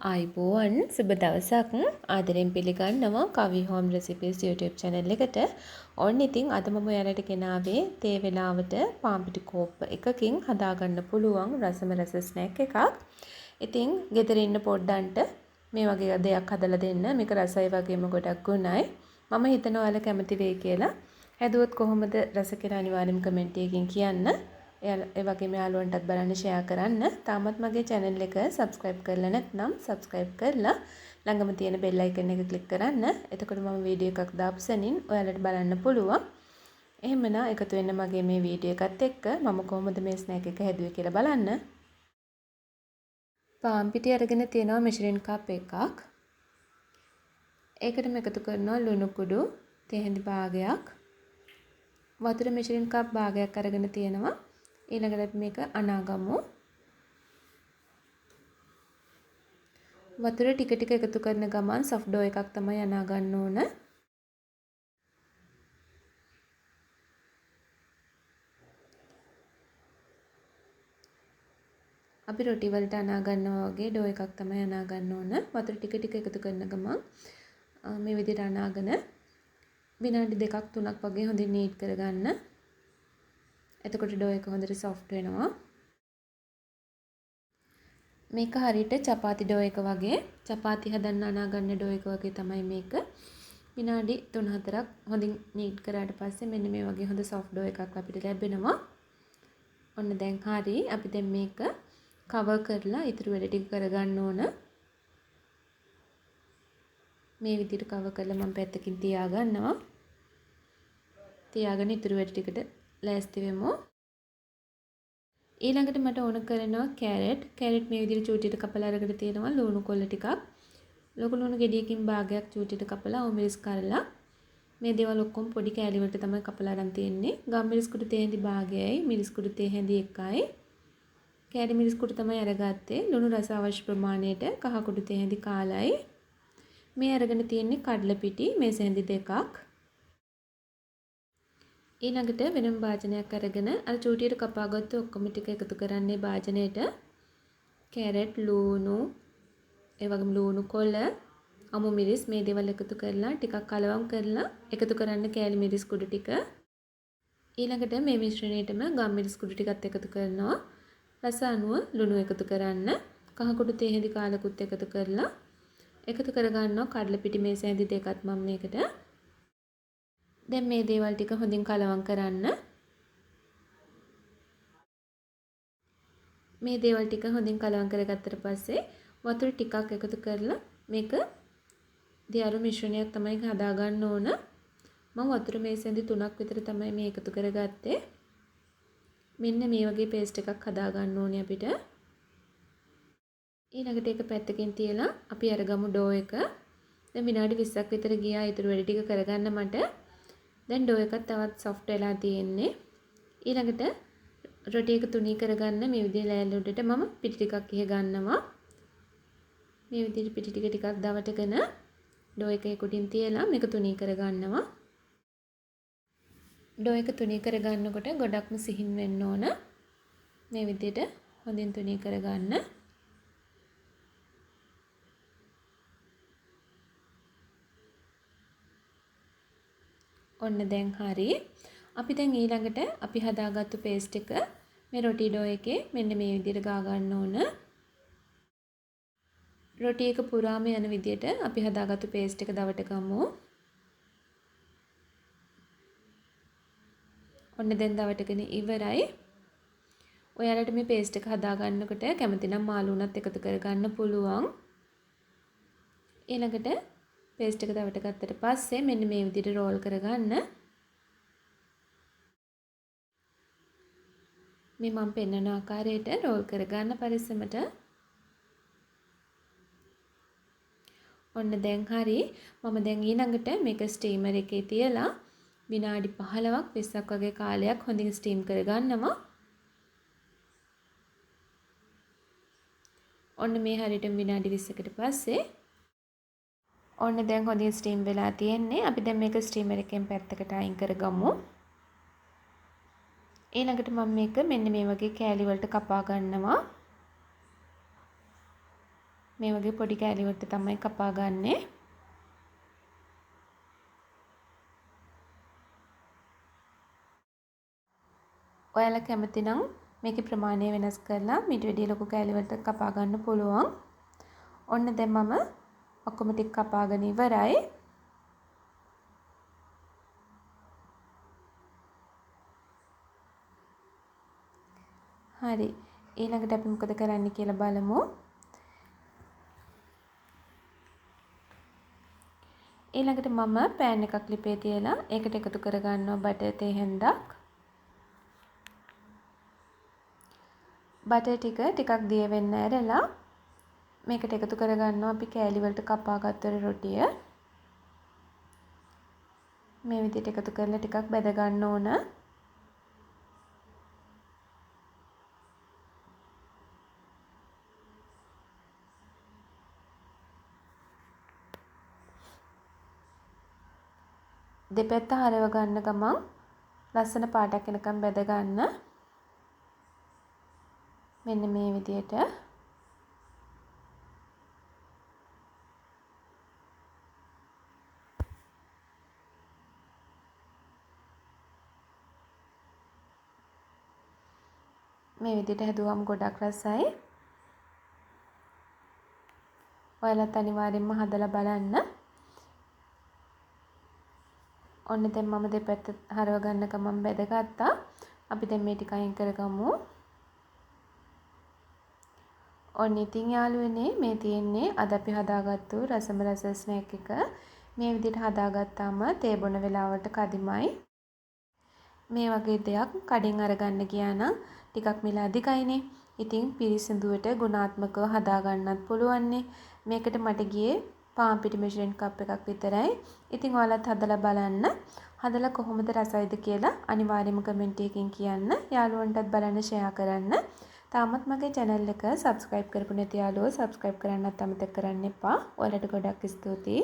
ආයිබෝවන් සුබ දවසක් ආදරෙන් පිළිගන්නවා කවි හෝම් රෙසිපීස් YouTube channel එකට. ඔන්න ඉතින් අද මම ඔයාලට ගෙනාවේ තේ වෙලාවට පාන් පිටි කෝප්ප එකකින් හදාගන්න පුළුවන් රසම රස ස්නැක් එකක්. ඉතින් ගෙදර ඉන්න පොඩ්ඩන්ට මේ වගේ දෙයක් හදලා දෙන්න. මේක රසයි වගේම ගොඩක් ගුණයි. මම හිතනවා ඔයාලා කැමති වෙයි කියලා. හැදුවොත් කොහොමද රස කියලා අනිවාර්යයෙන්ම කමෙන්ට් එකකින් කියන්න. ඒ වගේම යාළුවන්ටත් බලන්න ෂෙයා කරන්න. තාමත් මගේ channel එක subscribe කරලා නැත්නම් subscribe කරලා ළඟම තියෙන bell icon එක click කරන්න. එතකොට මම වීඩියෝ එකක් දාපු සැනින් ඔයාලට බලන්න පුළුවන්. එහෙමනම් එකතු වෙන්න මගේ මේ වීඩියෝ එකත් එක්ක මම කොහොමද මේ snack එක හැදුවේ කියලා බලන්න. පාන් පිටි අරගෙන තියෙනවා measuring cup එකක්. ඒකටම එකතු කරනවා ලුණු කුඩු තේ හැඳි භාගයක්. වතුර measuring cup භාගයක් අරගෙන තියෙනවා. ඊළඟට මේක අනාගමු. වතුර ටික ටික එකතු කරන ගමන් soft dough එකක් තමයි අනා ගන්න ඕන. අපි රොටි වලට අනා ගන්නවා වගේ dough එකක් තමයි අනා ගන්න ඕන. වතුර ටික ටික එකතු කරන ගමන් මේ විදිහට අනාගෙන විනාඩි 2ක් 3ක් වගේ හොඳින් නීට් කරගන්න. එතකොට dough එක හොඳට soft වෙනවා. මේක හරියට චපාති dough එක වගේ චපාති හදන්න අනා ගන්න dough එක වගේ තමයි මේක. විනාඩි 3-4ක් හොඳින් නීට් කරාට පස්සේ මෙන්න මේ වගේ හොඳ soft dough එකක් අපිට ලැබෙනවා. ඔන්න දැන් හරි. අපි දැන් මේක cover කරලා ඉතුරු වැඩ ටික කරගන්න ඕන. මේ විදිහට cover කරලා මම පැත්තකින් තියාගන්නවා. තියාගෙන ඉතුරු වැඩ ටිකට ලෑස්ති වෙමු. ඊළඟට මට ඕන කරනවා කැරට් මේ විදිහට චූටියට කපලා අරගෙන තියෙනවා. ලුණු කොළ ටිකක් ලොකු ලුණු ගෙඩියකින් භාගයක් චූටියට කපලා ඕමිරිස් කරලා මේ දේවල් ඔක්කොම පොඩි කෑලි වලට තමයි කපලා අරන් තියෙන්නේ. ගම්මිරිස් කුඩු තේ හැඳි භාගයයි මිරිස් කුඩු තේ හැඳි එකයි. කෑලි මිරිස් කුඩු තමයි අරගත්තේ. ලුණු රස අවශ්‍ය ප්‍රමාණයට කහ කුඩු තේ හැඳි කාලයි. මේ අරගෙන තියෙන්නේ කඩල පිටි මේස හැඳි දෙකක්. ඊළඟට වෙනම භාජනයක් අරගෙන අර චූටියට කපාගත්තු ඔක්කොම ටික එකතු කරන්නේ භාජනයට. කැරට්, ලුණු, ඒ වගේම ලුණු කොළ, අමු මිරිස් මේ දේවල් එකතු කරලා ටිකක් කලවම් කරලා එකතු කරන්න කෑලි මිරිස් කුඩු ටික. ඊළඟට මේ මිශ්‍රණයටම ගම් මිරිස් කුඩු ටිකත් එකතු කරනවා. රස අනුව ලුණු එකතු කරන්න. කහ කුඩු තේ හැඳි කාලකුත් එකතු කරලා එකතු කරගන්නවා කඩල පිටි මේස හැඳි දෙකත් මම මේකට. දැන් මේ දේවල් ටික හොඳින් කලවම් කරන්න. මේ දේවල් ටික හොඳින් කලවම් කරගත්තට පස්සේ වතුර ටිකක් එකතු කරලා මේක දියරු මිශ්‍රණයක් තමයි හදා ගන්න ඕන. මම වතුර මේසෙන්දි 3ක් විතර තමයි මේ එකතු කරගත්තේ. මෙන්න මේ වගේ පේස්ට් එකක් හදා ගන්න ඕනේ අපිට. ඊළඟට ඒක පැත්තකින් තියලා අපි අරගමු ඩෝ එක. දැන් විනාඩි 20ක් විතර ගියා ඊටු වැඩ ටික කරගන්න මට. දැන් ඩෝ එකත් තවත් soft වෙලා තියෙන්නේ. ඊළඟට රොටි එක තුනී කරගන්න මේ විදිහේ ලෑල්ල උඩට මම පිටි ටිකක් ඉහ ගන්නවා. මේ විදිහට පිටි ටික ටිකක් දවටගෙන ඩෝ එකේ කුඩින් තියලා මේක තුනී කරගන්නවා. ඩෝ එක තුනී කරගන්නකොට ගොඩක්ම සිහින් වෙන්න ඕන. මේ විදිහට හොඳින් තුනී කරගන්න. ඔන්න දැන් හරි. අපි දැන් ඊළඟට අපි හදාගත්තු පේස්ට් එක මේ රොටි ඩෝ එකේ මෙන්න මේ විදිහට ගා ගන්න ඕන. රොටි එක පුරාම යන විදිහට අපි හදාගත්තු පේස්ට් එක දවට ගමු. ඔන්න දැන් දවටගෙන ඉවරයි. ඔයාලට මේ පේස්ට් එක හදා ගන්නකොට කැමති නම් මාළු උනත් එකතු කරගන්න පුළුවන්. ඊළඟට පේස්ට් එක දවට ගත්තට පස්සේ මෙන්න මේ විදිහට රෝල් කරගන්න. මේ මම පෙන්වන ආකාරයට රෝල් කරගන්න පරිස්සමට. ඔන්න දැන් හරි. මම දැන් ඊළඟට මේක ස්ටීමර් එකේ තියලා විනාඩි 15ක් 20ක් වගේ කාලයක් හොඳින් ස්ටීම් කරගන්නවා. ඔන්න මේ හරියටම විනාඩි 20කට පස්සේ ඔන්න දැන් හොඳින් ස්ටීම් වෙලා තියෙන්නේ. අපි දැන් මේක ස්ටීමර් එකෙන් පැත්තකට අයින් කරගමු. ඊළඟට මම මේක මෙන්න මේ වගේ කෑලි වලට කපා ගන්නවා. මේ වගේ පොඩි කෑලි වලට තමයි කපා ගන්නෙ. ඔයාලා කැමති නම් මේකේ ප්‍රමාණය වෙනස් කරලා මීට වැඩිය ලොකු කෑලි වලට කපා ගන්න පුළුවන්. ඔන්න දැන් මම ඔක්කොම ටික කපාගෙන ඉවරයි. හරි. ඊළඟට අපි මොකද කරන්න කියලා බලමු. ඊළඟට මම පෑන් එකක් ලිපේ තියලා ඒකට එකතු කරගන්නවා බටර් තේ හැන්දක්. බටර් ටිකක් දිය වෙන්න ඇරලා මේකට එකතු කරගන්නවා අපි කෑලි වලට කපාගත්ත රොටිය. මේ විදිහට එකතු කරලා ටිකක් බැද ගන්න ඕන. දෙපැත්ත හරව ගන්න ගමන් ලස්සන පාටක් එනකම් බැද ගන්න. මෙන්න මේ විදිහට. මේ විදිහට හැදුවම ගොඩක් රසයි. ඔයාලත් අනිවාර්යෙන්ම හදලා බලන්න. ඔන්න දැන් මම දෙපැත්ත හරව ගන්න ගමන් බැදගත්තා. අපි දැන් මේ ටික අයින් කරගමු. ඔන්න ඉතින් යාළුවනේ මේ තියෙන්නේ අද අපි හදාගත්තු රසම රස ස්නැක් එක. මේ විදිහට හදාගත්තාම තේ බොන වෙලාවට කදිමයි. මේ වගේ දෙයක් කඩෙන් අරගන්න ගියා නම් ටිකක් මිල අධිකයිනේ. ඉතින් පිරිසිදුවට ගුණාත්මකව හදාගන්නත් පුළුවන්නේ. මේකට මට ගියේ පාන් පිටි මෙෂරින් කප් එකක් විතරයි. ඉතින් ඔයාලත් හදලා බලන්න. හදලා කොහොමද රසයිද කියලා අනිවාර්යයෙන්ම කමෙන්ට් එකකින් කියන්න. යාළුවන්ටත් බලන්න ෂෙයා කරන්න. තාමත් මගේ channel එක subscribe කරපු නැති යාළුවෝ subscribe කරන්නත් අමතක කරන්න එපා. ඔයාලට ගොඩක් ස්තුතියි.